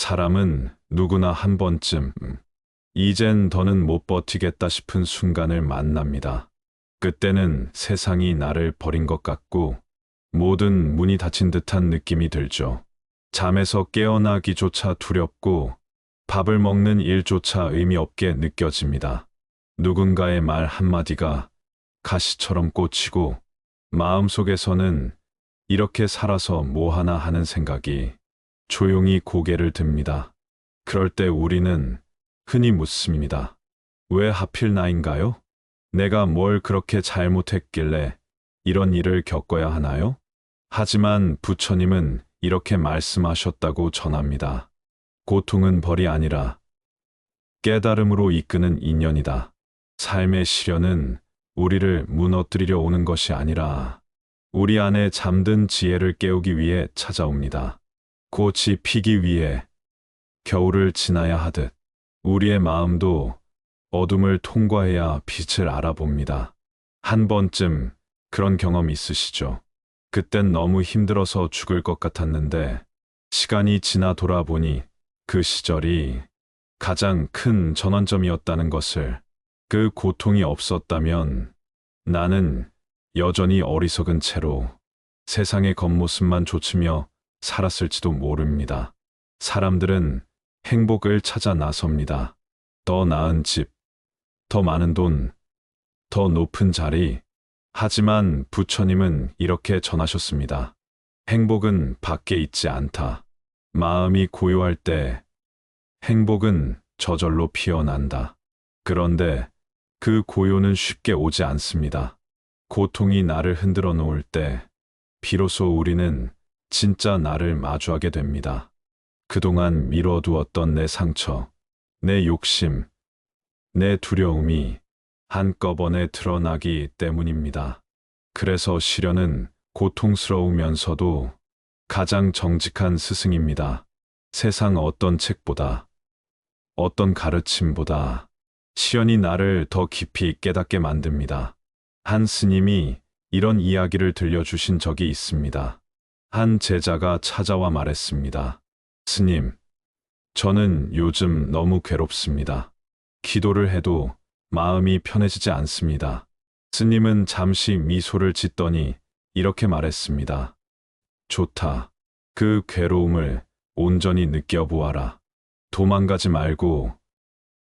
사람은 누구나 한 번쯤 이젠 더는 못 버티겠다 싶은 순간을 만납니다. 그때는 세상이 나를 버린 것 같고 모든 문이 닫힌 듯한 느낌이 들죠. 잠에서 깨어나기조차 두렵고 밥을 먹는 일조차 의미 없게 느껴집니다. 누군가의 말 한마디가 가시처럼 꽂히고 마음속에서는 이렇게 살아서 뭐 하나 하는 생각이 조용히 고개를 듭니다. 그럴 때 우리는 흔히 묻습니다. 왜 하필 나인가요? 내가 뭘 그렇게 잘못했길래 이런 일을 겪어야 하나요? 하지만 부처님은 이렇게 말씀하셨다고 전합니다. 고통은 벌이 아니라 깨달음으로 이끄는 인연이다. 삶의 시련은 우리를 무너뜨리려 오는 것이 아니라 우리 안에 잠든 지혜를 깨우기 위해 찾아옵니다. 꽃이 피기 위해 겨울을 지나야 하듯 우리의 마음도 어둠을 통과해야 빛을 알아봅니다. 한 번쯤 그런 경험 있으시죠? 그땐 너무 힘들어서 죽을 것 같았는데 시간이 지나 돌아보니 그 시절이 가장 큰 전환점이었다는 것을, 그 고통이 없었다면 나는 여전히 어리석은 채로 세상의 겉모습만 좇으며 살았을지도 모릅니다. 사람들은 행복을 찾아 나섭니다. 더 나은 집, 더 많은 돈, 더 높은 자리. 하지만 부처님은 이렇게 전하셨습니다. 행복은 밖에 있지 않다. 마음이 고요할 때 행복은 저절로 피어난다. 그런데 그 고요는 쉽게 오지 않습니다. 고통이 나를 흔들어 놓을 때 비로소 우리는 진짜 나를 마주하게 됩니다. 그동안 미뤄두었던 내 상처, 내 욕심, 내 두려움이 한꺼번에 드러나기 때문입니다. 그래서 시련은 고통스러우면서도 가장 정직한 스승입니다. 세상 어떤 책보다, 어떤 가르침보다 시련이 나를 더 깊이 깨닫게 만듭니다. 한 스님이 이런 이야기를 들려주신 적이 있습니다. 한 제자가 찾아와 말했습니다. 스님, 저는 요즘 너무 괴롭습니다. 기도를 해도 마음이 편해지지 않습니다. 스님은 잠시 미소를 짓더니 이렇게 말했습니다. 좋다. 그 괴로움을 온전히 느껴보아라. 도망가지 말고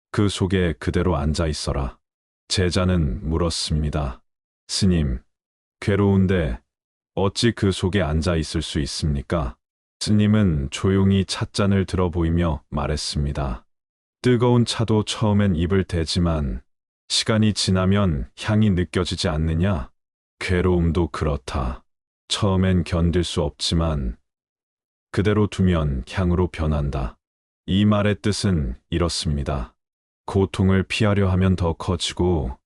그 속에 그대로 앉아 있어라. 제자는 물었습니다. 스님, 괴로운데 어찌 그 속에 앉아 있을 수 있습니까? 스님은 조용히 찻잔을 들어 보이며 말했습니다. 뜨거운 차도 처음엔 입을 대지만 시간이 지나면 향이 느껴지지 않느냐? 괴로움도 그렇다. 처음엔 견딜 수 없지만 그대로 두면 향으로 변한다. 이 말의 뜻은 이렇습니다. 고통을 피하려 하면 더 커지고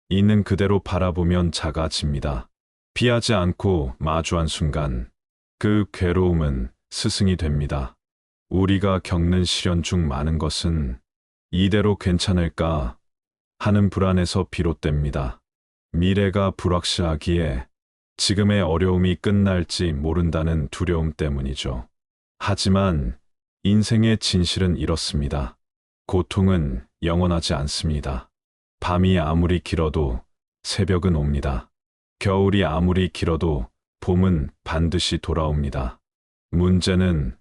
있는 그대로 바라보면 작아집니다. 피하지 않고 마주한 순간 그 괴로움은 스승이 됩니다. 우리가 겪는 시련 중 많은 것은 이대로 괜찮을까 하는 불안에서 비롯됩니다. 미래가 불확실하기에 지금의 어려움이 끝날지 모른다는 두려움 때문이죠. 하지만 인생의 진실은 이렇습니다. 고통은 영원하지 않습니다. 밤이 아무리 길어도 새벽은 옵니다. 겨울이 아무리 길어도 봄은 반드시 돌아옵니다. 문제는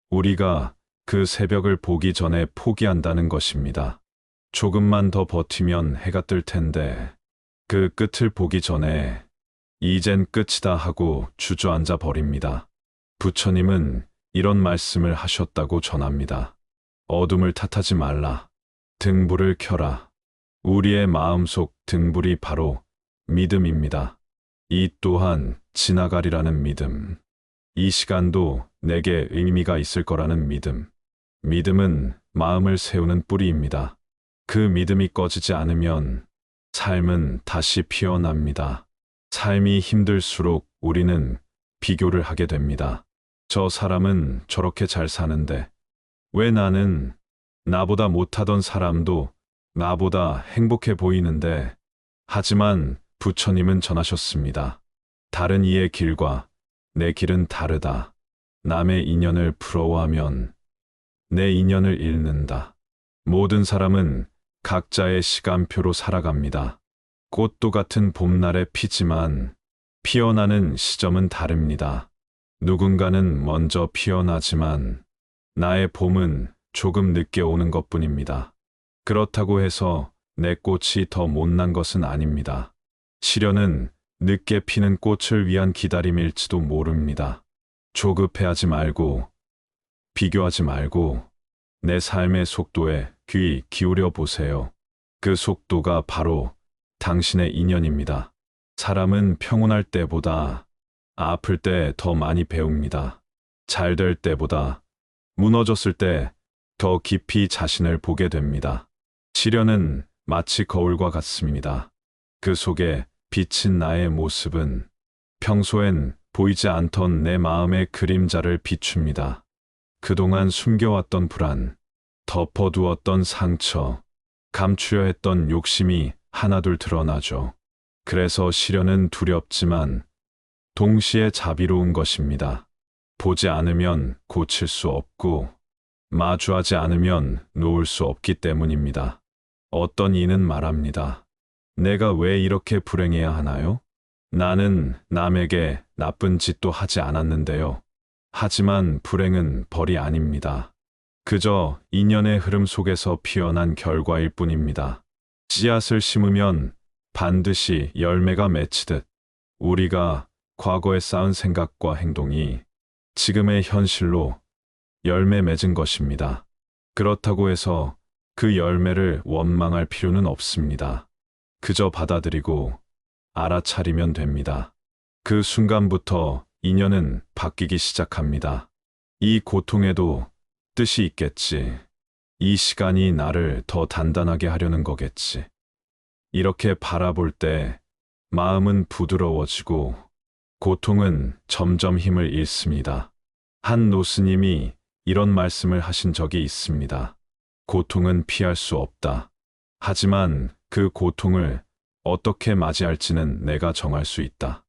우리가 그 새벽을 보기 전에 포기한다는 것입니다. 조금만 더 버티면 해가 뜰 텐데 그 끝을 보기 전에 이젠 끝이다 하고 주저앉아 버립니다. 부처님은 이런 말씀을 하셨다고 전합니다. 어둠을 탓하지 말라. 등불을 켜라. 우리의 마음속 등불이 바로 믿음입니다. 이 또한 지나가리라는 믿음. 이 시간도 내게 의미가 있을 거라는 믿음. 믿음은 마음을 세우는 뿌리입니다. 그 믿음이 꺼지지 않으면 삶은 다시 피어납니다. 삶이 힘들수록 우리는 비교를 하게 됩니다. 저 사람은 저렇게 잘 사는데 왜 나는, 나보다 못하던 사람도 나보다 행복해 보이는데. 하지만 부처님은 전하셨습니다. 다른 이의 길과 내 길은 다르다. 남의 인연을 부러워하면 내 인연을 잃는다. 모든 사람은 각자의 시간표로 살아갑니다. 꽃도 같은 봄날에 피지만 피어나는 시점은 다릅니다. 누군가는 먼저 피어나지만 나의 봄은 조금 늦게 오는 것뿐입니다. 그렇다고 해서 내 꽃이 더 못난 것은 아닙니다. 시련은 늦게 피는 꽃을 위한 기다림일지도 모릅니다. 조급해하지 말고, 비교하지 말고, 내 삶의 속도에 귀 기울여 보세요. 그 속도가 바로 당신의 인연입니다. 사람은 평온할 때보다 아플 때 더 많이 배웁니다. 잘 될 때보다 무너졌을 때 더 깊이 자신을 보게 됩니다. 시련은 마치 거울과 같습니다. 그 속에 비친 나의 모습은 평소엔 보이지 않던 내 마음의 그림자를 비춥니다. 그동안 숨겨왔던 불안, 덮어두었던 상처, 감추려 했던 욕심이 하나둘 드러나죠. 그래서 시련은 두렵지만 동시에 자비로운 것입니다. 보지 않으면 고칠 수 없고 마주하지 않으면 놓을 수 없기 때문입니다. 어떤 이는 말합니다. 내가 왜 이렇게 불행해야 하나요? 나는 남에게 나쁜 짓도 하지 않았는데요. 하지만 불행은 벌이 아닙니다. 그저 인연의 흐름 속에서 피어난 결과일 뿐입니다. 씨앗을 심으면 반드시 열매가 맺히듯 우리가 과거에 쌓은 생각과 행동이 지금의 현실로 열매 맺은 것입니다. 그렇다고 해서 그 열매를 원망할 필요는 없습니다. 그저 받아들이고 알아차리면 됩니다. 그 순간부터 인연은 바뀌기 시작합니다. 이 고통에도 뜻이 있겠지. 이 시간이 나를 더 단단하게 하려는 거겠지. 이렇게 바라볼 때 마음은 부드러워지고 고통은 점점 힘을 잃습니다. 한 노스님이 이런 말씀을 하신 적이 있습니다. 고통은 피할 수 없다. 하지만 그 고통을 어떻게 맞이할지는 내가 정할 수 있다.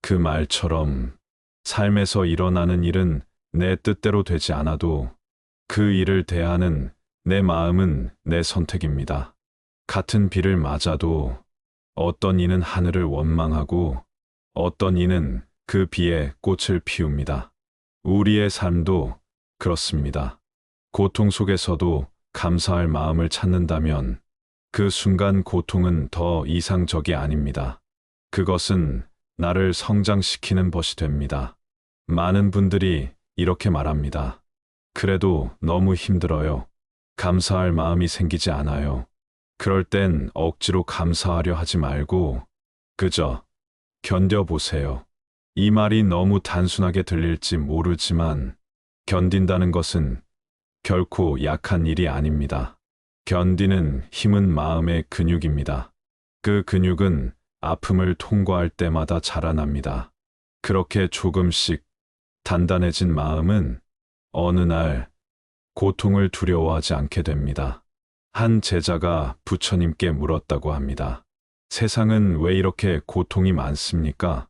그 말처럼 삶에서 일어나는 일은 내 뜻대로 되지 않아도 그 일을 대하는 내 마음은 내 선택입니다. 같은 비를 맞아도 어떤 이는 하늘을 원망하고 어떤 이는 그 비에 꽃을 피웁니다. 우리의 삶도 그렇습니다. 고통 속에서도 감사할 마음을 찾는다면 그 순간 고통은 더 이상적이 아닙니다. 그것은 나를 성장시키는 것이 됩니다. 많은 분들이 이렇게 말합니다. 그래도 너무 힘들어요. 감사할 마음이 생기지 않아요. 그럴 땐 억지로 감사하려 하지 말고 그저 견뎌보세요. 이 말이 너무 단순하게 들릴지 모르지만 견딘다는 것은 결코 약한 일이 아닙니다. 견디는 힘은 마음의 근육입니다. 그 근육은 아픔을 통과할 때마다 자라납니다. 그렇게 조금씩 단단해진 마음은 어느 날 고통을 두려워하지 않게 됩니다. 한 제자가 부처님께 물었다고 합니다. 세상은 왜 이렇게 고통이 많습니까?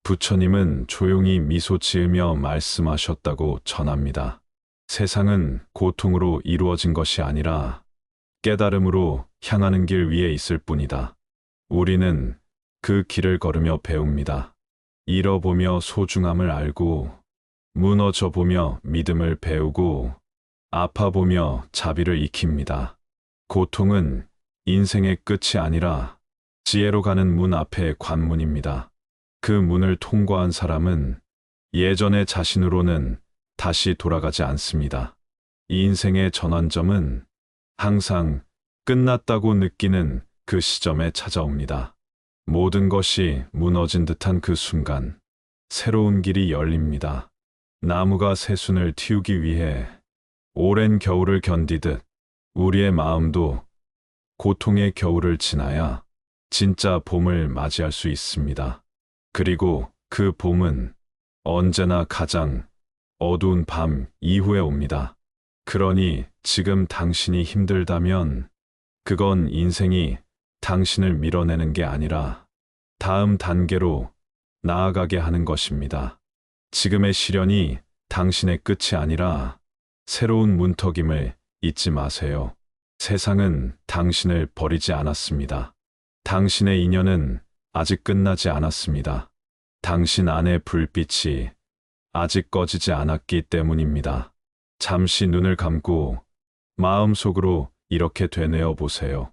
부처님은 조용히 미소 지으며 말씀하셨다고 전합니다. 세상은 고통으로 이루어진 것이 아니라 깨달음으로 향하는 길 위에 있을 뿐이다. 우리는 그 길을 걸으며 배웁니다. 잃어보며 소중함을 알고, 무너져보며 믿음을 배우고, 아파보며 자비를 익힙니다. 고통은 인생의 끝이 아니라 지혜로 가는 문 앞의 관문입니다. 그 문을 통과한 사람은 예전의 자신으로는 다시 돌아가지 않습니다. 이 인생의 전환점은 항상 끝났다고 느끼는 그 시점에 찾아옵니다. 모든 것이 무너진 듯한 그 순간, 새로운 길이 열립니다. 나무가 새순을 틔우기 위해 오랜 겨울을 견디듯 우리의 마음도 고통의 겨울을 지나야 진짜 봄을 맞이할 수 있습니다. 그리고 그 봄은 언제나 가장 어두운 밤 이후에 옵니다. 그러니 지금 당신이 힘들다면 그건 인생이 당신을 밀어내는 게 아니라 다음 단계로 나아가게 하는 것입니다. 지금의 시련이 당신의 끝이 아니라 새로운 문턱임을 잊지 마세요. 세상은 당신을 버리지 않았습니다. 당신의 인연은 아직 끝나지 않았습니다. 당신 안의 불빛이 아직 꺼지지 않았기 때문입니다. 잠시 눈을 감고 마음속으로 이렇게 되뇌어 보세요.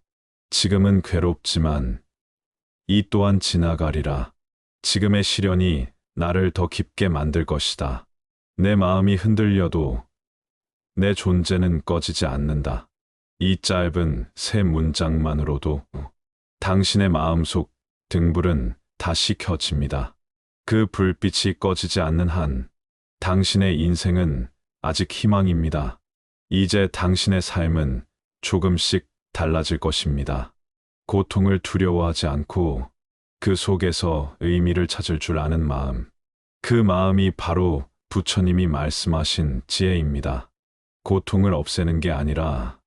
지금은 괴롭지만 이 또한 지나가리라. 지금의 시련이 나를 더 깊게 만들 것이다. 내 마음이 흔들려도 내 존재는 꺼지지 않는다. 이 짧은 세 문장만으로도 당신의 마음속 등불은 다시 켜집니다. 그 불빛이 꺼지지 않는 한 당신의 인생은 아직 희망입니다. 이제 당신의 삶은 조금씩 달라질 것입니다. 고통을 두려워하지 않고 그 속에서 의미를 찾을 줄 아는 마음. 그 마음이 바로 부처님이 말씀하신 지혜입니다. 고통을 없애는 게 아니라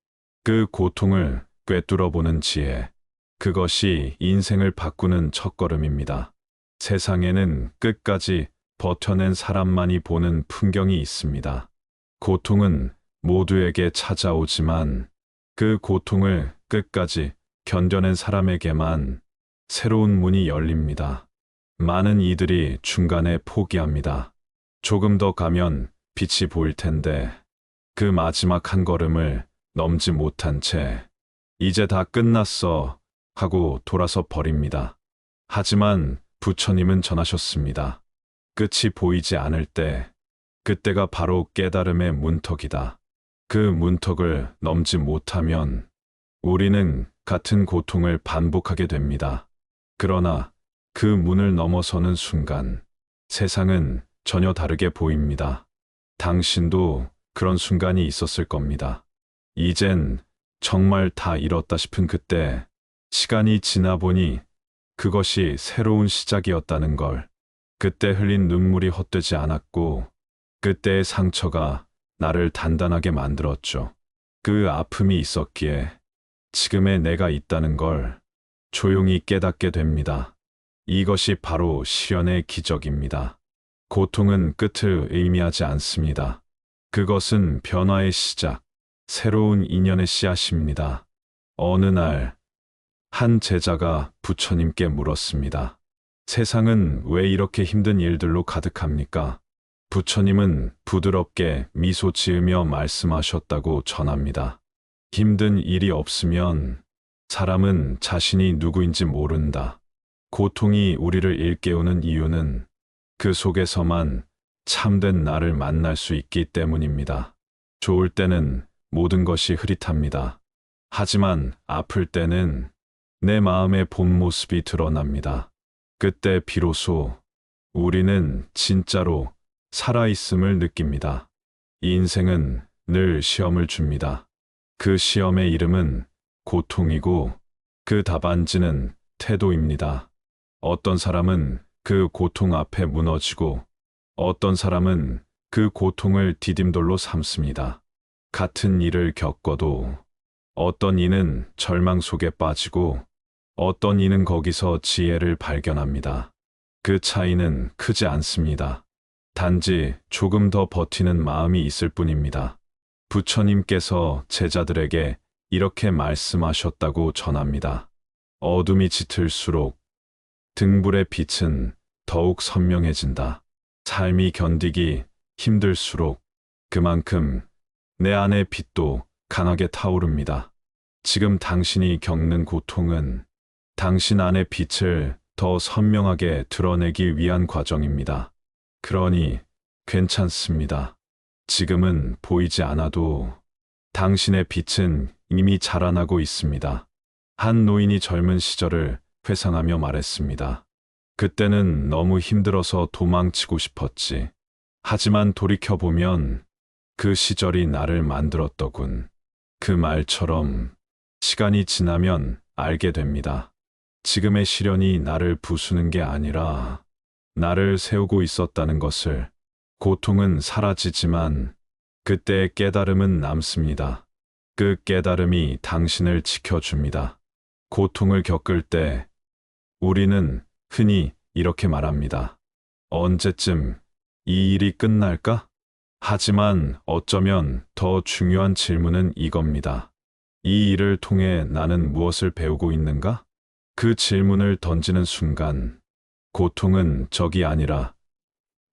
그 고통을 꿰뚫어 보는 지혜. 그것이 인생을 바꾸는 첫걸음입니다. 세상에는 끝까지 버텨낸 사람만이 보는 풍경이 있습니다. 고통은 모두에게 찾아오지만 그 고통을 끝까지 견뎌낸 사람에게만 새로운 문이 열립니다. 많은 이들이 중간에 포기합니다. 조금 더 가면 빛이 보일 텐데 그 마지막 한 걸음을 넘지 못한 채 이제 다 끝났어 하고 돌아서 버립니다. 하지만 부처님은 전하셨습니다. 끝이 보이지 않을 때 그때가 바로 깨달음의 문턱이다. 그 문턱을 넘지 못하면 우리는 같은 고통을 반복하게 됩니다. 그러나 그 문을 넘어서는 순간 세상은 전혀 다르게 보입니다. 당신도 그런 순간이 있었을 겁니다. 이젠 정말 다 잃었다 싶은 그때 시간이 지나 보니 그것이 새로운 시작이었다는 걸. 그때 흘린 눈물이 헛되지 않았고 그때의 상처가 나를 단단하게 만들었죠. 그 아픔이 있었기에 지금의 내가 있다는 걸 조용히 깨닫게 됩니다. 이것이 바로 시련의 기적입니다. 고통은 끝을 의미하지 않습니다. 그것은 변화의 시작, 새로운 인연의 씨앗입니다. 어느 날 한 제자가 부처님께 물었습니다. 세상은 왜 이렇게 힘든 일들로 가득합니까? 부처님은 부드럽게 미소 지으며 말씀하셨다고 전합니다. 힘든 일이 없으면 사람은 자신이 누구인지 모른다. 고통이 우리를 일깨우는 이유는 그 속에서만 참된 나를 만날 수 있기 때문입니다. 좋을 때는 모든 것이 흐릿합니다. 하지만 아플 때는 내 마음의 본 모습이 드러납니다. 그때 비로소 우리는 진짜로 살아있음을 느낍니다. 인생은 늘 시험을 줍니다. 그 시험의 이름은 고통이고 그 답안지는 태도입니다. 어떤 사람은 그 고통 앞에 무너지고 어떤 사람은 그 고통을 디딤돌로 삼습니다. 같은 일을 겪어도 어떤 이는 절망 속에 빠지고 어떤 이는 거기서 지혜를 발견합니다. 그 차이는 크지 않습니다. 단지 조금 더 버티는 마음이 있을 뿐입니다. 부처님께서 제자들에게 이렇게 말씀하셨다고 전합니다. 어둠이 짙을수록 등불의 빛은 더욱 선명해진다. 삶이 견디기 힘들수록 그만큼 내 안의 빛도 강하게 타오릅니다. 지금 당신이 겪는 고통은 당신 안의 빛을 더 선명하게 드러내기 위한 과정입니다. 그러니 괜찮습니다. 지금은 보이지 않아도 당신의 빛은 이미 자라나고 있습니다. 한 노인이 젊은 시절을 회상하며 말했습니다. 그때는 너무 힘들어서 도망치고 싶었지. 하지만 돌이켜보면 그 시절이 나를 만들었더군. 그 말처럼 시간이 지나면 알게 됩니다. 지금의 시련이 나를 부수는 게 아니라 나를 세우고 있었다는 것을. 고통은 사라지지만 그때의 깨달음은 남습니다. 그 깨달음이 당신을 지켜줍니다. 고통을 겪을 때 우리는 흔히 이렇게 말합니다. 언제쯤 이 일이 끝날까? 하지만 어쩌면 더 중요한 질문은 이겁니다. 이 일을 통해 나는 무엇을 배우고 있는가? 그 질문을 던지는 순간 고통은 적이 아니라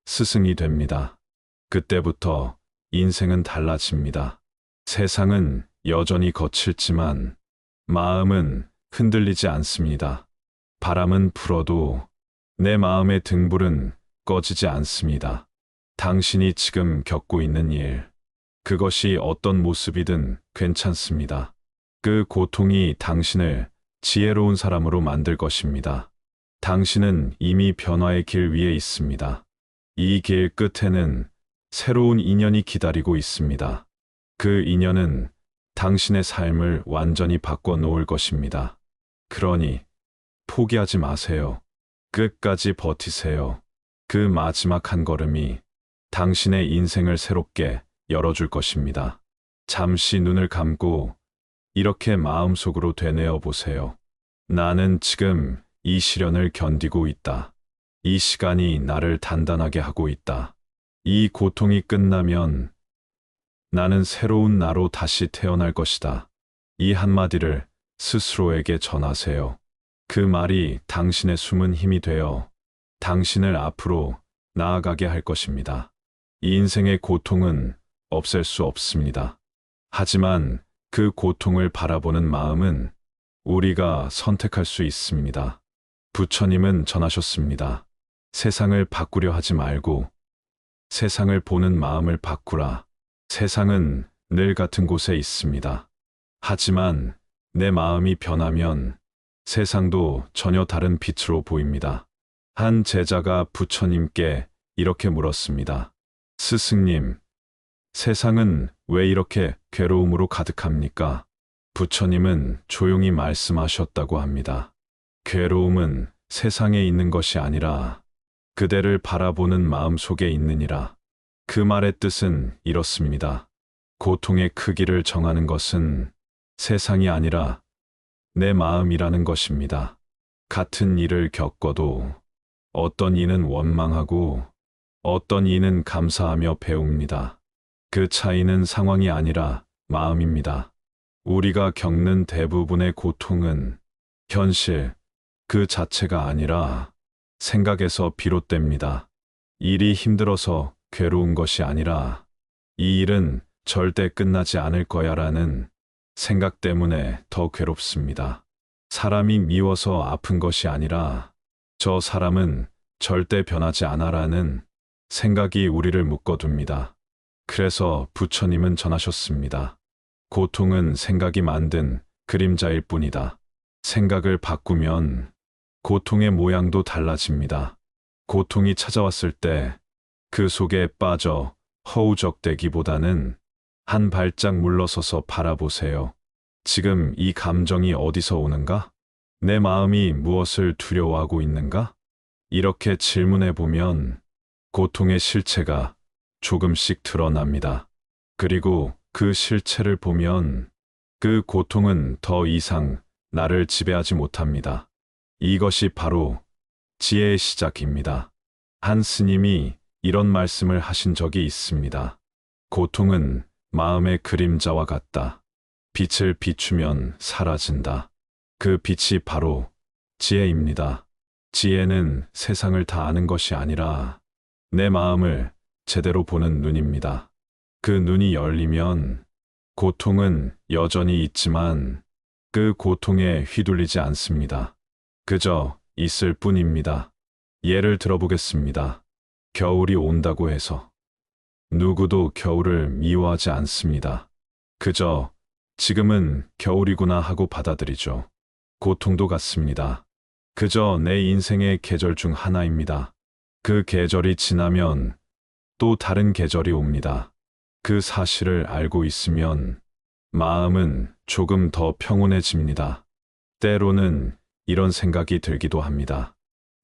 스승이 됩니다. 그때부터 인생은 달라집니다. 세상은 여전히 거칠지만 마음은 흔들리지 않습니다. 바람은 불어도 내 마음의 등불은 꺼지지 않습니다. 당신이 지금 겪고 있는 일, 그것이 어떤 모습이든 괜찮습니다. 그 고통이 당신을 지혜로운 사람으로 만들 것입니다. 당신은 이미 변화의 길 위에 있습니다. 이 길 끝에는 새로운 인연이 기다리고 있습니다. 그 인연은 당신의 삶을 완전히 바꿔 놓을 것입니다. 그러니 포기하지 마세요. 끝까지 버티세요. 그 마지막 한 걸음이 당신의 인생을 새롭게 열어줄 것입니다. 잠시 눈을 감고 이렇게 마음속으로 되뇌어 보세요. 나는 지금 이 시련을 견디고 있다. 이 시간이 나를 단단하게 하고 있다. 이 고통이 끝나면 나는 새로운 나로 다시 태어날 것이다. 이 한마디를 스스로에게 전하세요. 그 말이 당신의 숨은 힘이 되어 당신을 앞으로 나아가게 할 것입니다. 이 인생의 고통은 없앨 수 없습니다. 하지만 그 고통을 바라보는 마음은 우리가 선택할 수 있습니다. 부처님은 전하셨습니다. 세상을 바꾸려 하지 말고 세상을 보는 마음을 바꾸라. 세상은 늘 같은 곳에 있습니다. 하지만 내 마음이 변하면 세상도 전혀 다른 빛으로 보입니다. 한 제자가 부처님께 이렇게 물었습니다. 스승님, 세상은 왜 이렇게 괴로움으로 가득합니까? 부처님은 조용히 말씀하셨다고 합니다. 괴로움은 세상에 있는 것이 아니라 그대를 바라보는 마음 속에 있느니라. 그 말의 뜻은 이렇습니다. 고통의 크기를 정하는 것은 세상이 아니라 내 마음이라는 것입니다. 같은 일을 겪어도 어떤 이는 원망하고 어떤 이는 감사하며 배웁니다. 그 차이는 상황이 아니라 마음입니다. 우리가 겪는 대부분의 고통은 현실 그 자체가 아니라 생각에서 비롯됩니다. 일이 힘들어서 괴로운 것이 아니라 이 일은 절대 끝나지 않을 거야라는 생각 때문에 더 괴롭습니다. 사람이 미워서 아픈 것이 아니라 저 사람은 절대 변하지 않아라는 생각이 우리를 묶어둡니다. 그래서 부처님은 전하셨습니다. 고통은 생각이 만든 그림자일 뿐이다. 생각을 바꾸면 고통의 모양도 달라집니다. 고통이 찾아왔을 때 그 속에 빠져 허우적대기보다는 한 발짝 물러서서 바라보세요. 지금 이 감정이 어디서 오는가? 내 마음이 무엇을 두려워하고 있는가? 이렇게 질문해 보면 고통의 실체가 조금씩 드러납니다. 그리고 그 실체를 보면 그 고통은 더 이상 나를 지배하지 못합니다. 이것이 바로 지혜의 시작입니다. 한 스님이 이런 말씀을 하신 적이 있습니다. 고통은 마음의 그림자와 같다. 빛을 비추면 사라진다. 그 빛이 바로 지혜입니다. 지혜는 세상을 다 아는 것이 아니라 내 마음을 제대로 보는 눈입니다. 그 눈이 열리면 고통은 여전히 있지만 그 고통에 휘둘리지 않습니다. 그저 있을 뿐입니다. 예를 들어보겠습니다. 겨울이 온다고 해서 누구도 겨울을 미워하지 않습니다. 그저 지금은 겨울이구나 하고 받아들이죠. 고통도 같습니다. 그저 내 인생의 계절 중 하나입니다. 그 계절이 지나면 또 다른 계절이 옵니다. 그 사실을 알고 있으면 마음은 조금 더 평온해집니다. 때로는 이런 생각이 들기도 합니다.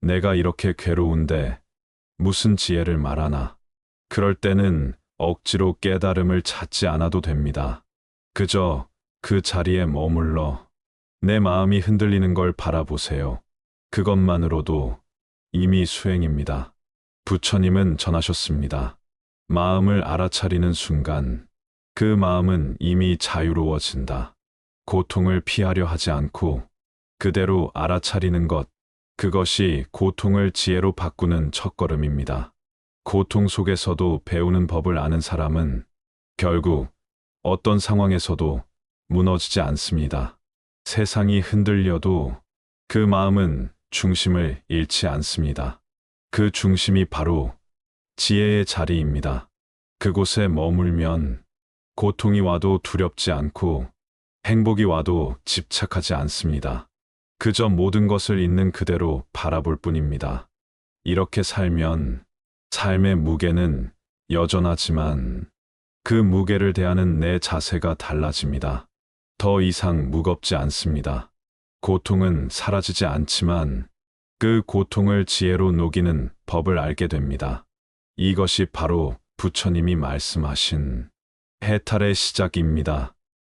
내가 이렇게 괴로운데 무슨 지혜를 말하나. 그럴 때는 억지로 깨달음을 찾지 않아도 됩니다. 그저 그 자리에 머물러 내 마음이 흔들리는 걸 바라보세요. 그것만으로도 이미 수행입니다. 부처님은 전하셨습니다. 마음을 알아차리는 순간 그 마음은 이미 자유로워진다. 고통을 피하려 하지 않고 그대로 알아차리는 것, 그것이 고통을 지혜로 바꾸는 첫걸음입니다. 고통 속에서도 배우는 법을 아는 사람은 결국 어떤 상황에서도 무너지지 않습니다. 세상이 흔들려도 그 마음은 중심을 잃지 않습니다. 그 중심이 바로 지혜의 자리입니다. 그곳에 머물면 고통이 와도 두렵지 않고 행복이 와도 집착하지 않습니다. 그저 모든 것을 있는 그대로 바라볼 뿐입니다. 이렇게 살면 삶의 무게는 여전하지만 그 무게를 대하는 내 자세가 달라집니다. 더 이상 무겁지 않습니다. 고통은 사라지지 않지만 그 고통을 지혜로 녹이는 법을 알게 됩니다. 이것이 바로 부처님이 말씀하신 해탈의 시작입니다.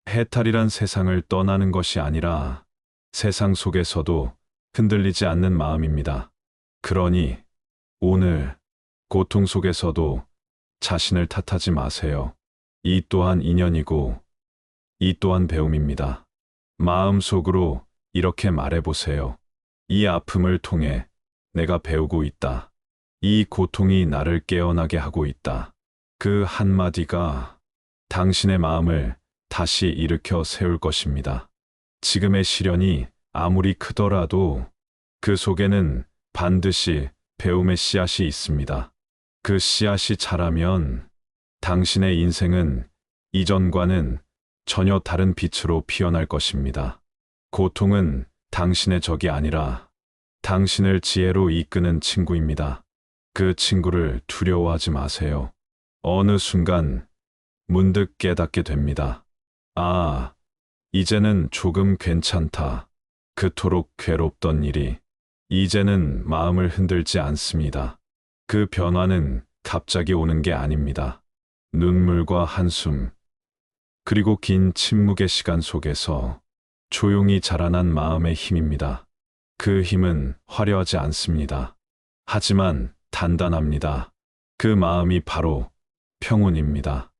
해탈이란 세상을 떠나는 것이 아니라 세상 속에서도 흔들리지 않는 마음입니다. 그러니 오늘 고통 속에서도 자신을 탓하지 마세요. 이 또한 인연이고 이 또한 배움입니다. 마음속으로 이렇게 말해보세요. 이 아픔을 통해 내가 배우고 있다. 이 고통이 나를 깨어나게 하고 있다. 그 한마디가 당신의 마음을 다시 일으켜 세울 것입니다. 지금의 시련이 아무리 크더라도 그 속에는 반드시 배움의 씨앗이 있습니다. 그 씨앗이 자라면 당신의 인생은 이전과는 전혀 다른 빛으로 피어날 것입니다. 고통은 당신의 적이 아니라 당신을 지혜로 이끄는 친구입니다. 그 친구를 두려워하지 마세요. 어느 순간 문득 깨닫게 됩니다. 아, 이제는 조금 괜찮다. 그토록 괴롭던 일이 이제는 마음을 흔들지 않습니다. 그 변화는 갑자기 오는 게 아닙니다. 눈물과 한숨, 그리고 긴 침묵의 시간 속에서 조용히 자라난 마음의 힘입니다. 그 힘은 화려하지 않습니다. 하지만 단단합니다. 그 마음이 바로 평온입니다.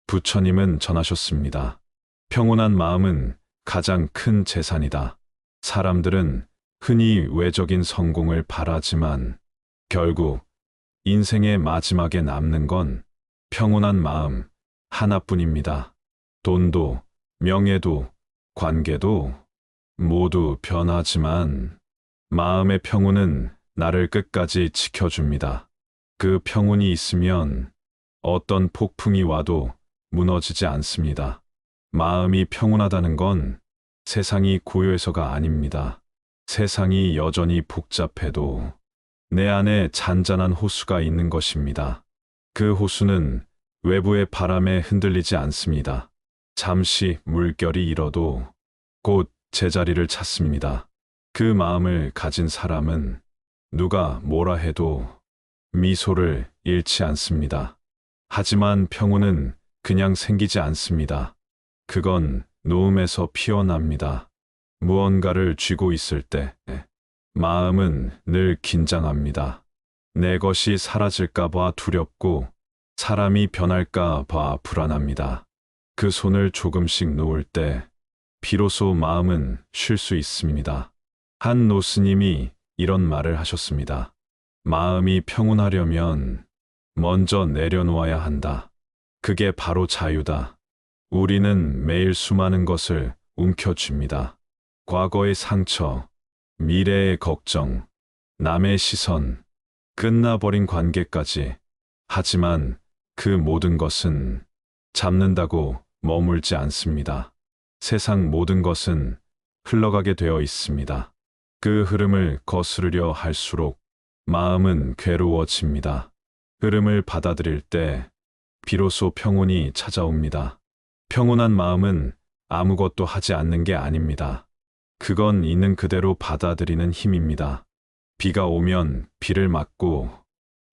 부처님은 전하셨습니다. 평온한 마음은 가장 큰 재산이다. 사람들은 흔히 외적인 성공을 바라지만 결국 인생의 마지막에 남는 건 평온한 마음 하나뿐입니다. 돈도, 명예도, 관계도 모두 변하지만 마음의 평온은 나를 끝까지 지켜줍니다. 그 평온이 있으면 어떤 폭풍이 와도 무너지지 않습니다. 마음이 평온하다는 건 세상이 고요해서가 아닙니다. 세상이 여전히 복잡해도 내 안에 잔잔한 호수가 있는 것입니다. 그 호수는 외부의 바람에 흔들리지 않습니다. 잠시 물결이 일어도 곧 제자리를 찾습니다. 그 마음을 가진 사람은 누가 뭐라 해도 미소를 잃지 않습니다. 하지만 평온은 그냥 생기지 않습니다. 그건 놓음에서 피어납니다. 무언가를 쥐고 있을 때 마음은 늘 긴장합니다. 내 것이 사라질까 봐 두렵고 사람이 변할까 봐 불안합니다. 그 손을 조금씩 놓을 때 비로소 마음은 쉴 수 있습니다. 한 노스님이 이런 말을 하셨습니다. 마음이 평온하려면 먼저 내려놓아야 한다. 그게 바로 자유다. 우리는 매일 수많은 것을 움켜쥡니다. 과거의 상처, 미래의 걱정, 남의 시선, 끝나버린 관계까지. 하지만 그 모든 것은 잡는다고 머물지 않습니다. 세상 모든 것은 흘러가게 되어 있습니다. 그 흐름을 거스르려 할수록 마음은 괴로워집니다. 흐름을 받아들일 때 비로소 평온이 찾아옵니다. 평온한 마음은 아무것도 하지 않는 게 아닙니다. 그건 있는 그대로 받아들이는 힘입니다. 비가 오면 비를 맞고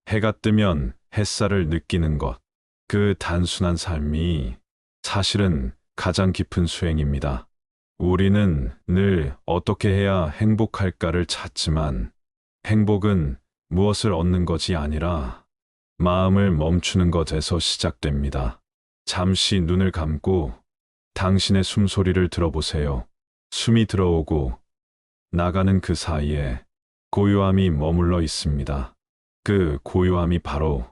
해가 뜨면 햇살을 느끼는 것. 그 단순한 삶이 사실은 가장 깊은 수행입니다. 우리는 늘 어떻게 해야 행복할까를 찾지만 행복은 무엇을 얻는 것이 아니라 마음을 멈추는 것에서 시작됩니다. 잠시 눈을 감고 당신의 숨소리를 들어보세요. 숨이 들어오고 나가는 그 사이에 고요함이 머물러 있습니다. 그 고요함이 바로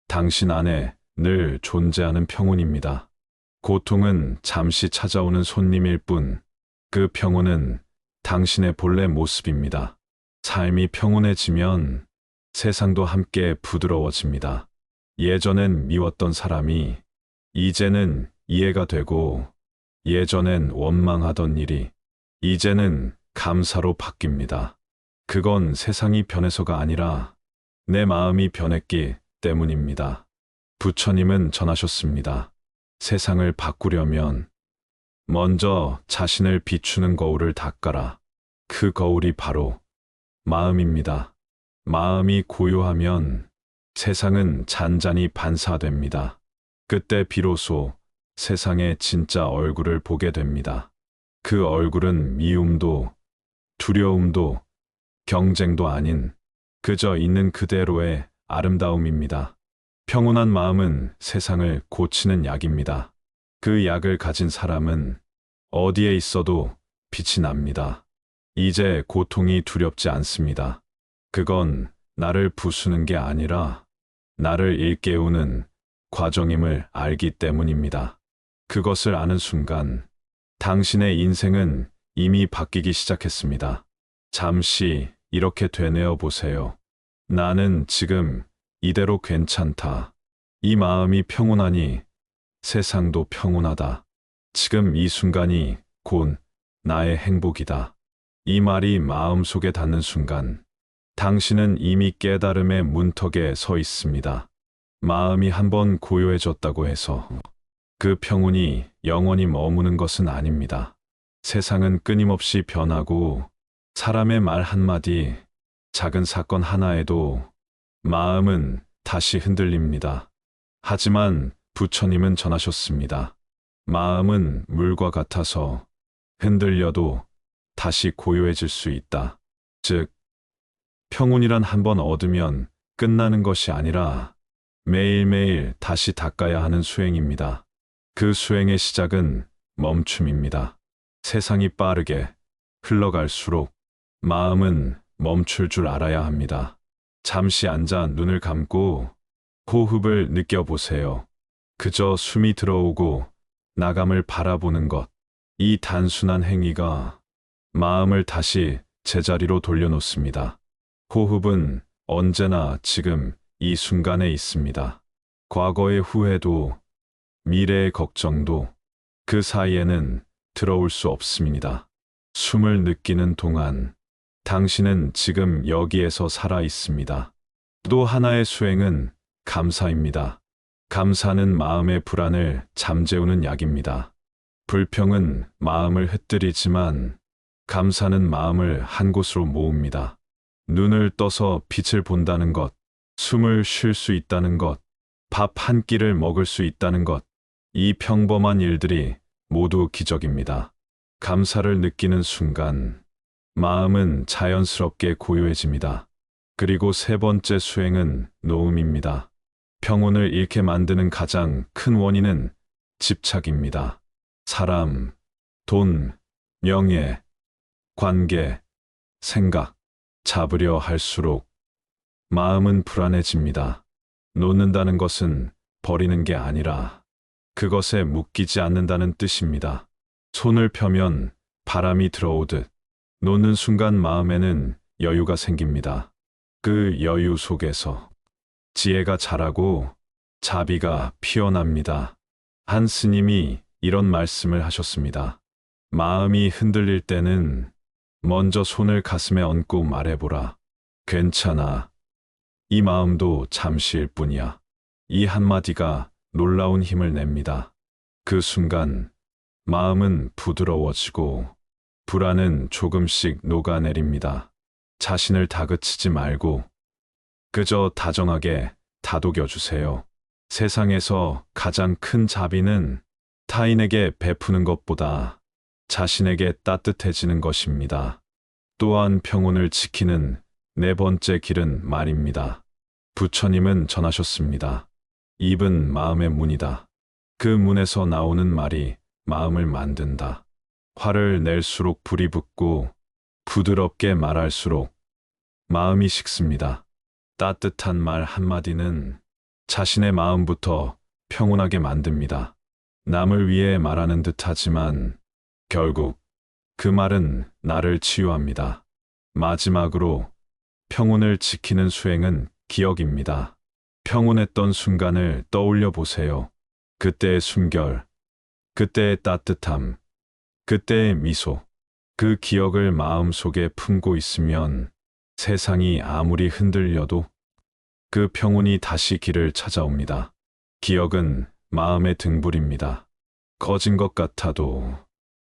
당신 안에 늘 존재하는 평온입니다. 고통은 잠시 찾아오는 손님일 뿐, 그 평온은 당신의 본래 모습입니다. 삶이 평온해지면 세상도 함께 부드러워집니다. 예전엔 미웠던 사람이 이제는 이해가 되고, 예전엔 원망하던 일이 이제는 감사로 바뀝니다. 그건 세상이 변해서가 아니라 내 마음이 변했기 때문입니다. 부처님은 전하셨습니다. 세상을 바꾸려면 먼저 자신을 비추는 거울을 닦아라. 그 거울이 바로 마음입니다. 마음이 고요하면 세상은 잔잔히 반사됩니다. 그때 비로소 세상의 진짜 얼굴을 보게 됩니다. 그 얼굴은 미움도 두려움도 경쟁도 아닌 그저 있는 그대로의 아름다움입니다. 평온한 마음은 세상을 고치는 약입니다. 그 약을 가진 사람은 어디에 있어도 빛이 납니다. 이제 고통이 두렵지 않습니다. 그건 나를 부수는 게 아니라 나를 일깨우는 과정임을 알기 때문입니다. 그것을 아는 순간 당신의 인생은 이미 바뀌기 시작했습니다. 잠시 이렇게 되뇌어 보세요. 나는 지금 이대로 괜찮다. 이 마음이 평온하니 세상도 평온하다. 지금 이 순간이 곧 나의 행복이다. 이 말이 마음속에 닿는 순간 당신은 이미 깨달음의 문턱에 서 있습니다. 마음이 한번 고요해졌다고 해서 그 평온이 영원히 머무는 것은 아닙니다. 세상은 끊임없이 변하고 사람의 말 한마디, 작은 사건 하나에도 마음은 다시 흔들립니다. 하지만 부처님은 전하셨습니다. 마음은 물과 같아서 흔들려도 다시 고요해질 수 있다. 즉, 평온이란 한번 얻으면 끝나는 것이 아니라 매일매일 다시 닦아야 하는 수행입니다. 그 수행의 시작은 멈춤입니다. 세상이 빠르게 흘러갈수록 마음은 멈출 줄 알아야 합니다. 잠시 앉아 눈을 감고 호흡을 느껴보세요. 그저 숨이 들어오고 나감을 바라보는 것. 이 단순한 행위가 마음을 다시 제자리로 돌려놓습니다. 호흡은 언제나 지금 이 순간에 있습니다. 과거의 후회도 미래의 걱정도 그 사이에는 들어올 수 없습니다. 숨을 느끼는 동안 당신은 지금 여기에서 살아 있습니다. 또 하나의 수행은 감사입니다. 감사는 마음의 불안을 잠재우는 약입니다. 불평은 마음을 흩뜨리지만 감사는 마음을 한 곳으로 모읍니다. 눈을 떠서 빛을 본다는 것, 숨을 쉴 수 있다는 것, 밥 한 끼를 먹을 수 있다는 것, 이 평범한 일들이 모두 기적입니다. 감사를 느끼는 순간 마음은 자연스럽게 고요해집니다. 그리고 세 번째 수행은 노음입니다. 평온을 잃게 만드는 가장 큰 원인은 집착입니다. 사람, 돈, 명예, 관계, 생각, 잡으려 할수록 마음은 불안해집니다. 놓는다는 것은 버리는 게 아니라 그것에 묶이지 않는다는 뜻입니다. 손을 펴면 바람이 들어오듯 놓는 순간 마음에는 여유가 생깁니다. 그 여유 속에서 지혜가 자라고 자비가 피어납니다. 한 스님이 이런 말씀을 하셨습니다. 마음이 흔들릴 때는 먼저 손을 가슴에 얹고 말해보라. 괜찮아. 이 마음도 잠시일 뿐이야. 이 한마디가 놀라운 힘을 냅니다. 그 순간 마음은 부드러워지고 불안은 조금씩 녹아내립니다. 자신을 다그치지 말고 그저 다정하게 다독여주세요. 세상에서 가장 큰 자비는 타인에게 베푸는 것보다 자신에게 따뜻해지는 것입니다. 또한 평온을 지키는 네 번째 길은 말입니다. 부처님은 전하셨습니다. 입은 마음의 문이다. 그 문에서 나오는 말이 마음을 만든다. 화를 낼수록 불이 붙고 부드럽게 말할수록 마음이 식습니다. 따뜻한 말 한마디는 자신의 마음부터 평온하게 만듭니다. 남을 위해 말하는 듯 하지만 결국 그 말은 나를 치유합니다. 마지막으로 평온을 지키는 수행은 기억입니다. 평온했던 순간을 떠올려 보세요. 그때의 숨결, 그때의 따뜻함, 그때의 미소. 그 기억을 마음속에 품고 있으면 세상이 아무리 흔들려도 그 평온이 다시 길을 찾아옵니다. 기억은 마음의 등불입니다. 꺼진 것 같아도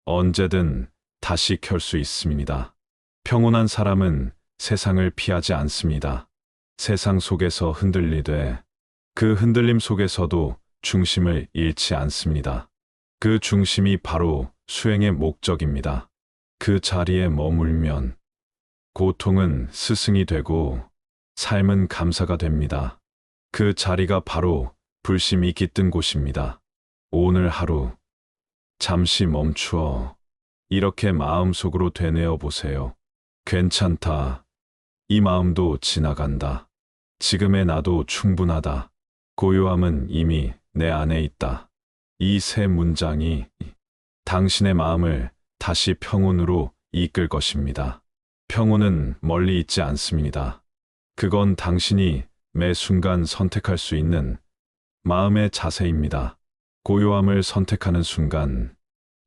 언제든 다시 켤 수 있습니다. 평온한 사람은 세상을 피하지 않습니다. 세상 속에서 흔들리되 그 흔들림 속에서도 중심을 잃지 않습니다. 그 중심이 바로 수행의 목적입니다. 그 자리에 머물면 고통은 스승이 되고 삶은 감사가 됩니다. 그 자리가 바로 불심이 깃든 곳입니다. 오늘 하루 잠시 멈추어 이렇게 마음속으로 되뇌어 보세요. 괜찮다. 이 마음도 지나간다. 지금의 나도 충분하다. 고요함은 이미 내 안에 있다. 이 세 문장이 당신의 마음을 다시 평온으로 이끌 것입니다. 평온은 멀리 있지 않습니다. 그건 당신이 매 순간 선택할 수 있는 마음의 자세입니다. 고요함을 선택하는 순간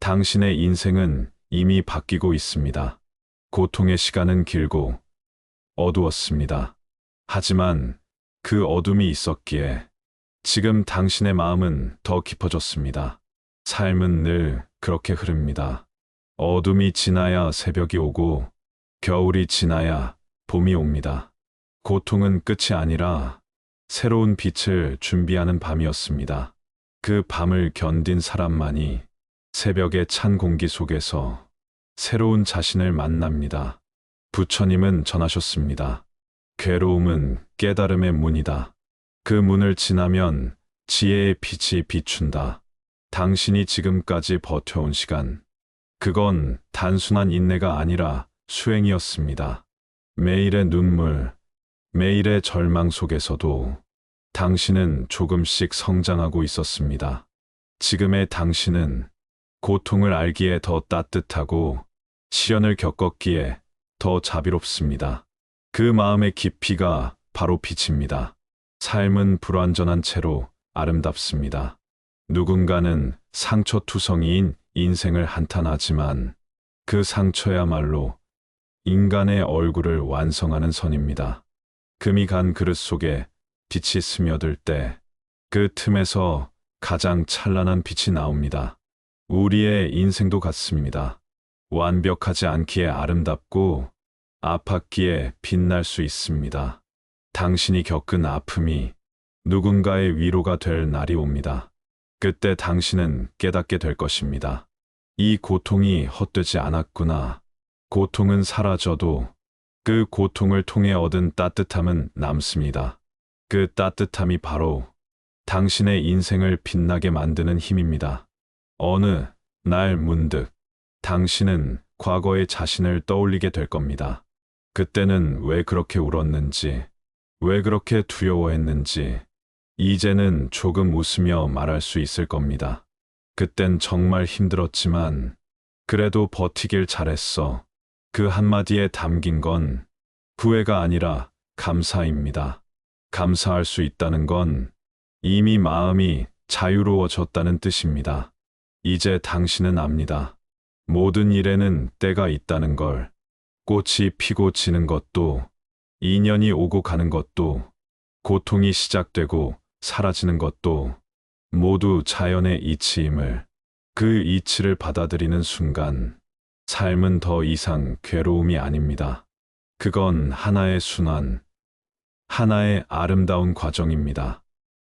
당신의 인생은 이미 바뀌고 있습니다. 고통의 시간은 길고 어두웠습니다. 하지만 그 어둠이 있었기에 지금 당신의 마음은 더 깊어졌습니다. 삶은 늘 그렇게 흐릅니다. 어둠이 지나야 새벽이 오고 겨울이 지나야 봄이 옵니다. 고통은 끝이 아니라 새로운 빛을 준비하는 밤이었습니다. 그 밤을 견딘 사람만이 새벽의 찬 공기 속에서 새로운 자신을 만납니다. 부처님은 전하셨습니다. 괴로움은 깨달음의 문이다. 그 문을 지나면 지혜의 빛이 비춘다. 당신이 지금까지 버텨온 시간, 그건 단순한 인내가 아니라 수행이었습니다. 매일의 눈물, 매일의 절망 속에서도 당신은 조금씩 성장하고 있었습니다. 지금의 당신은 고통을 알기에 더 따뜻하고 시련을 겪었기에 더 자비롭습니다. 그 마음의 깊이가 바로 빛입니다. 삶은 불완전한 채로 아름답습니다. 누군가는 상처투성이인 인생을 한탄하지만 그 상처야말로 인간의 얼굴을 완성하는 선입니다. 금이 간 그릇 속에 빛이 스며들 때 그 틈에서 가장 찬란한 빛이 나옵니다. 우리의 인생도 같습니다. 완벽하지 않기에 아름답고 아팠기에 빛날 수 있습니다. 당신이 겪은 아픔이 누군가의 위로가 될 날이 옵니다. 그때 당신은 깨닫게 될 것입니다. 이 고통이 헛되지 않았구나. 고통은 사라져도 그 고통을 통해 얻은 따뜻함은 남습니다. 그 따뜻함이 바로 당신의 인생을 빛나게 만드는 힘입니다. 어느 날 문득 당신은 과거의 자신을 떠올리게 될 겁니다. 그때는 왜 그렇게 울었는지, 왜 그렇게 두려워했는지, 이제는 조금 웃으며 말할 수 있을 겁니다. 그땐 정말 힘들었지만 그래도 버티길 잘했어. 그 한마디에 담긴 건 후회가 아니라 감사입니다. 감사할 수 있다는 건 이미 마음이 자유로워졌다는 뜻입니다. 이제 당신은 압니다. 모든 일에는 때가 있다는 걸. 꽃이 피고 지는 것도, 인연이 오고 가는 것도, 고통이 시작되고 사라지는 것도 모두 자연의 이치임을, 그 이치를 받아들이는 순간 삶은 더 이상 괴로움이 아닙니다. 그건 하나의 순환, 하나의 아름다운 과정입니다.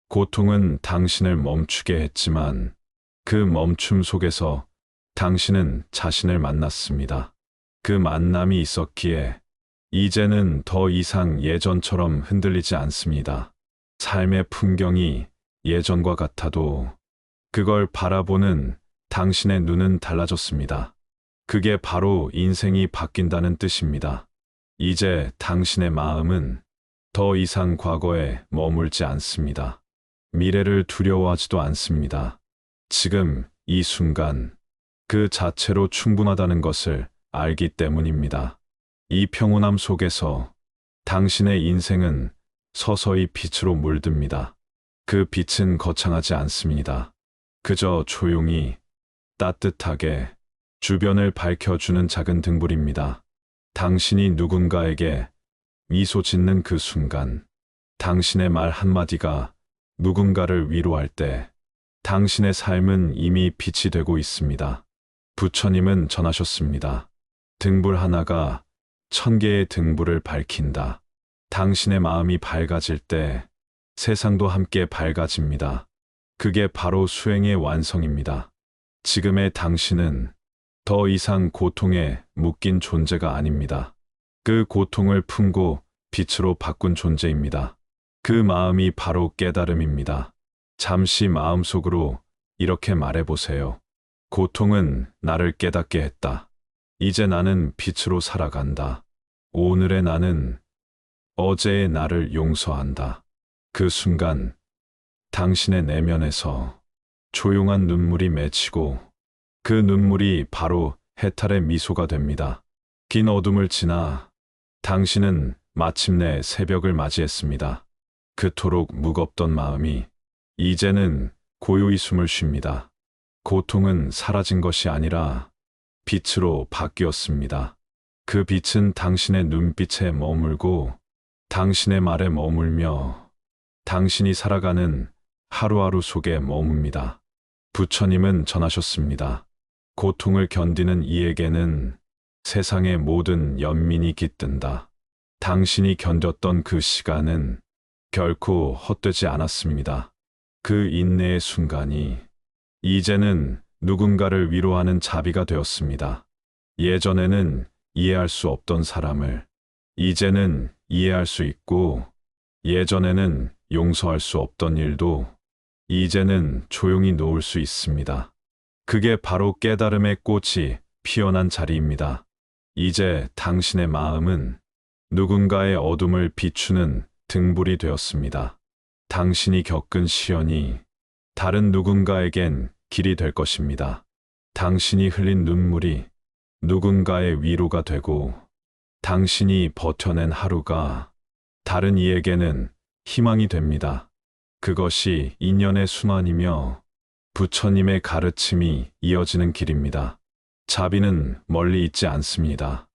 고통은 당신을 멈추게 했지만 그 멈춤 속에서 당신은 자신을 만났습니다. 그 만남이 있었기에 이제는 더 이상 예전처럼 흔들리지 않습니다. 삶의 풍경이 예전과 같아도 그걸 바라보는 당신의 눈은 달라졌습니다. 그게 바로 인생이 바뀐다는 뜻입니다. 이제 당신의 마음은 더 이상 과거에 머물지 않습니다. 미래를 두려워하지도 않습니다. 지금 이 순간 그 자체로 충분하다는 것을 알기 때문입니다. 이 평온함 속에서 당신의 인생은 서서히 빛으로 물듭니다. 그 빛은 거창하지 않습니다. 그저 조용히 따뜻하게 주변을 밝혀주는 작은 등불입니다. 당신이 누군가에게 미소 짓는 그 순간, 당신의 말 한마디가 누군가를 위로할 때, 당신의 삶은 이미 빛이 되고 있습니다. 부처님은 전하셨습니다. 등불 하나가 1000개의 등불을 밝힌다. 당신의 마음이 밝아질 때 세상도 함께 밝아집니다. 그게 바로 수행의 완성입니다. 지금의 당신은 더 이상 고통에 묶인 존재가 아닙니다. 그 고통을 품고 빛으로 바꾼 존재입니다. 그 마음이 바로 깨달음입니다. 잠시 마음속으로 이렇게 말해보세요. 고통은 나를 깨닫게 했다. 이제 나는 빛으로 살아간다. 오늘의 나는 어제의 나를 용서한다. 그 순간 당신의 내면에서 조용한 눈물이 맺히고 그 눈물이 바로 해탈의 미소가 됩니다. 긴 어둠을 지나 당신은 마침내 새벽을 맞이했습니다. 그토록 무겁던 마음이 이제는 고요히 숨을 쉽니다. 고통은 사라진 것이 아니라 빛으로 바뀌었습니다. 그 빛은 당신의 눈빛에 머물고 당신의 말에 머물며 당신이 살아가는 하루하루 속에 머뭅니다. 부처님은 전하셨습니다. 고통을 견디는 이에게는 세상의 모든 연민이 깃든다. 당신이 견뎠던 그 시간은 결코 헛되지 않았습니다. 그 인내의 순간이 이제는 누군가를 위로하는 자비가 되었습니다. 예전에는 이해할 수 없던 사람을 이제는 이해할 수 있고, 예전에는 용서할 수 없던 일도 이제는 조용히 놓을 수 있습니다. 그게 바로 깨달음의 꽃이 피어난 자리입니다. 이제 당신의 마음은 누군가의 어둠을 비추는 등불이 되었습니다. 당신이 겪은 시련이 다른 누군가에겐 길이 될 것입니다. 당신이 흘린 눈물이 누군가의 위로가 되고, 당신이 버텨낸 하루가 다른 이에게는 희망이 됩니다. 그것이 인연의 순환이며 부처님의 가르침이 이어지는 길입니다. 자비는 멀리 있지 않습니다.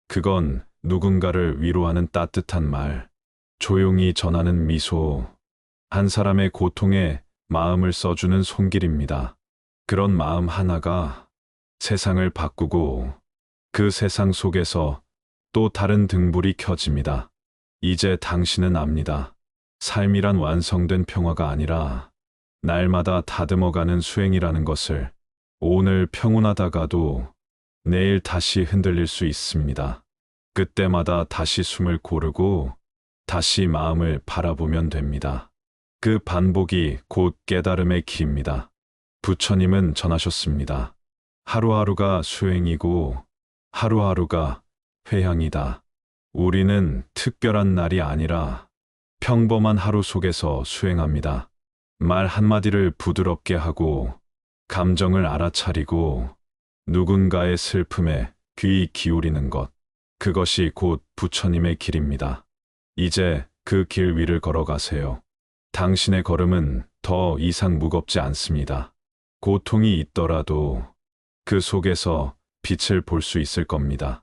그건 누군가를 위로하는 따뜻한 말, 조용히 전하는 미소, 한 사람의 고통에 마음을 써주는 손길입니다. 그런 마음 하나가 세상을 바꾸고 그 세상 속에서 또 다른 등불이 켜집니다. 이제 당신은 압니다. 삶이란 완성된 평화가 아니라 날마다 다듬어가는 수행이라는 것을. 오늘 평온하다가도 내일 다시 흔들릴 수 있습니다. 그때마다 다시 숨을 고르고 다시 마음을 바라보면 됩니다. 그 반복이 곧 깨달음의 길입니다. 부처님은 전하셨습니다. 하루하루가 수행이고 하루하루가 회향이다. 우리는 특별한 날이 아니라 평범한 하루 속에서 수행합니다. 말 한마디를 부드럽게 하고 감정을 알아차리고 누군가의 슬픔에 귀 기울이는 것. 그것이 곧 부처님의 길입니다. 이제 그 길 위를 걸어가세요. 당신의 걸음은 더 이상 무겁지 않습니다. 고통이 있더라도 그 속에서 빛을 볼 수 있을 겁니다.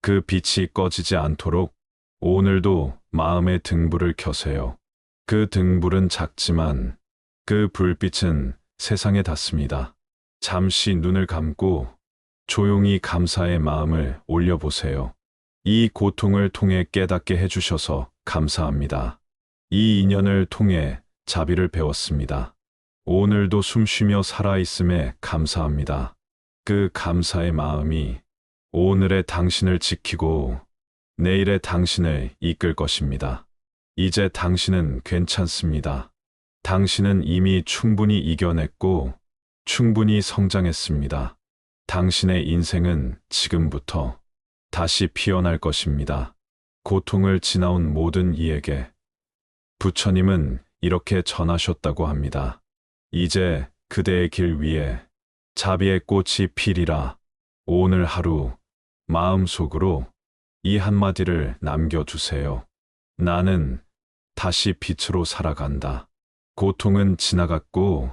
그 빛이 꺼지지 않도록 오늘도 마음의 등불을 켜세요. 그 등불은 작지만 그 불빛은 세상에 닿습니다. 잠시 눈을 감고 조용히 감사의 마음을 올려보세요. 이 고통을 통해 깨닫게 해주셔서 감사합니다. 이 인연을 통해 자비를 배웠습니다. 오늘도 숨쉬며 살아있음에 감사합니다. 그 감사의 마음이 오늘의 당신을 지키고 내일의 당신을 이끌 것입니다. 이제 당신은 괜찮습니다. 당신은 이미 충분히 이겨냈고 충분히 성장했습니다. 당신의 인생은 지금부터 다시 피어날 것입니다. 고통을 지나온 모든 이에게 부처님은 이렇게 전하셨다고 합니다. 이제 그대의 길 위에 자비의 꽃이 피리라. 오늘 하루 마음속으로 이 한마디를 남겨두세요. 나는 다시 빛으로 살아간다. 고통은 지나갔고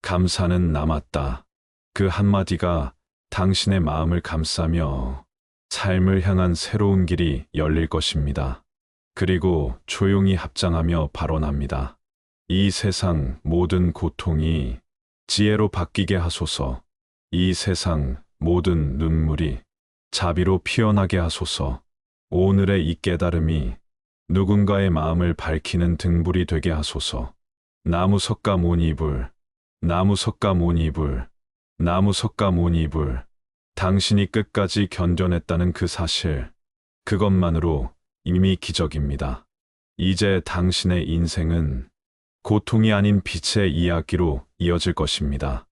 감사는 남았다. 그 한마디가 당신의 마음을 감싸며 삶을 향한 새로운 길이 열릴 것입니다. 그리고 조용히 합장하며 발언합니다. 이 세상 모든 고통이 지혜로 바뀌게 하소서. 이 세상 모든 눈물이 자비로 피어나게 하소서. 오늘의 이 깨달음이 누군가의 마음을 밝히는 등불이 되게 하소서. 나무석가모니불, 나무석가모니불, 나무석가모니불. 당신이 끝까지 견뎌냈다는 그 사실, 그것만으로 이미 기적입니다. 이제 당신의 인생은 고통이 아닌 빛의 이야기로 이어질 것입니다.